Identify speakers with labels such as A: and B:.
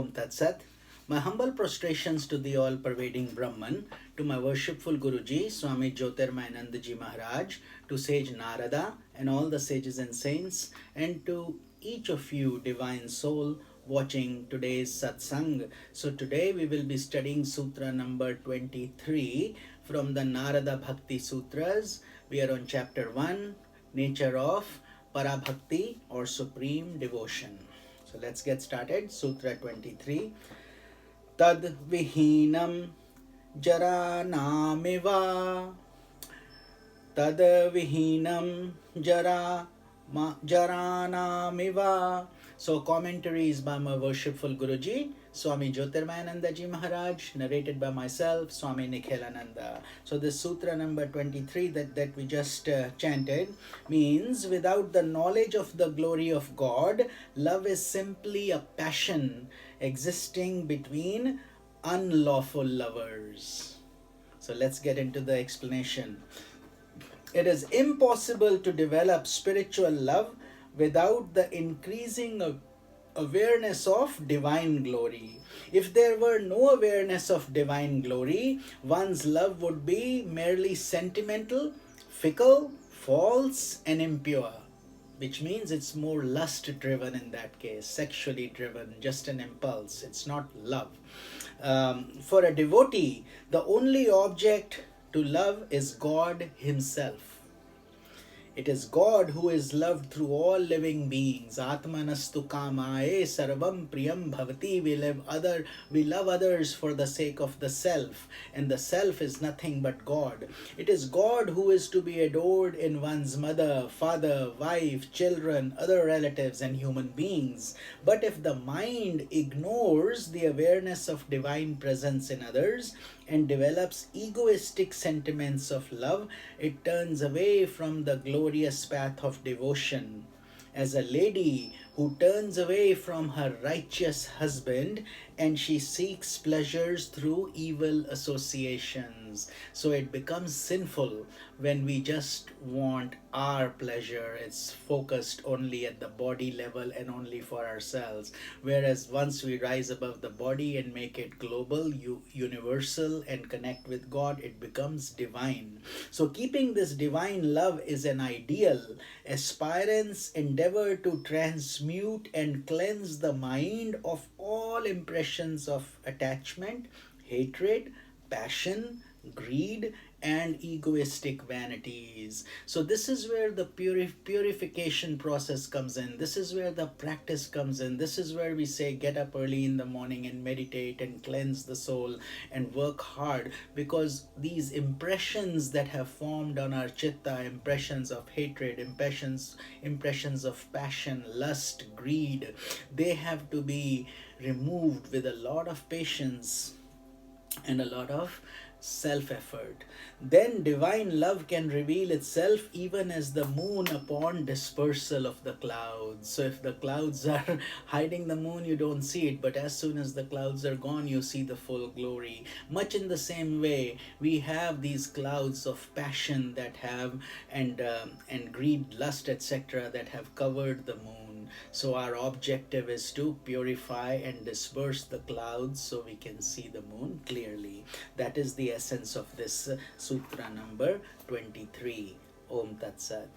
A: Om Tat Sat. My humble prostrations to the all-pervading Brahman, to my worshipful Guruji, Swami Jyotirmayanandaji Maharaj, to sage Narada and all the sages and saints, and to each of you, divine soul, watching today's satsang. So today we will be studying Sutra number 23 from the Narada Bhakti Sutras. We are on chapter 1, Nature of Parabhakti or Supreme Devotion. So let's get started. Sutra 23. Tad vihinam jaranamiva. Tad vihinam jaranamiva. So commentaries by my worshipful Guruji, Swami Jyotirmayanandaji Maharaj, narrated by myself, Swami Nikhilananda. So this Sutra number 23 that we just chanted means, without the knowledge of the glory of God, love is simply a passion existing between unlawful lovers. So let's get into the explanation. It is impossible to develop spiritual love without the increasing awareness of divine glory. If there were no awareness of divine glory, one's love would be merely sentimental, fickle, false, and impure, which means it's more lust driven in that case, sexually driven, just an impulse. It's not love. For a devotee, the only object to love is God Himself. It is God who is loved through all living beings. Atmanastu kamaye sarvam priyam bhavati. We love others for the sake of the self, and the self is nothing but God. It is God who is to be adored in one's mother, father, wife, children, other relatives, and human beings. But if the mind ignores the awareness of divine presence in others and develops egoistic sentiments of love, it turns away from the glorious path of devotion. As a lady who turns away from her righteous husband and she seeks pleasures through evil associations. So it becomes sinful when we just want our pleasure. It's focused only at the body level and only for ourselves. Whereas once we rise above the body and make it global, universal, and connect with God, it becomes divine. So keeping this divine love is an ideal. Aspirants endeavor to transmute and cleanse the mind of all impressions of attachment, hatred, passion, greed, and egoistic vanities. So this is where the purification process comes in. This is where the practice comes in. This is where we say get up early in the morning and meditate and cleanse the soul and work hard, because these impressions that have formed on our chitta, impressions of hatred, impressions of passion, lust, greed, they have to be removed with a lot of patience and a lot of self-effort. Then divine love can reveal itself even as the moon upon dispersal of the clouds. So if the clouds are hiding the moon, you don't see it, but as soon as the clouds are gone, you see the full glory. Much in the same way, we have these clouds of passion that have and greed, lust, etc., that have covered the moon. So our objective is to purify and disperse the clouds so we can see the moon clearly. That is the essence of this Sutra number 23. Om Tat Sat.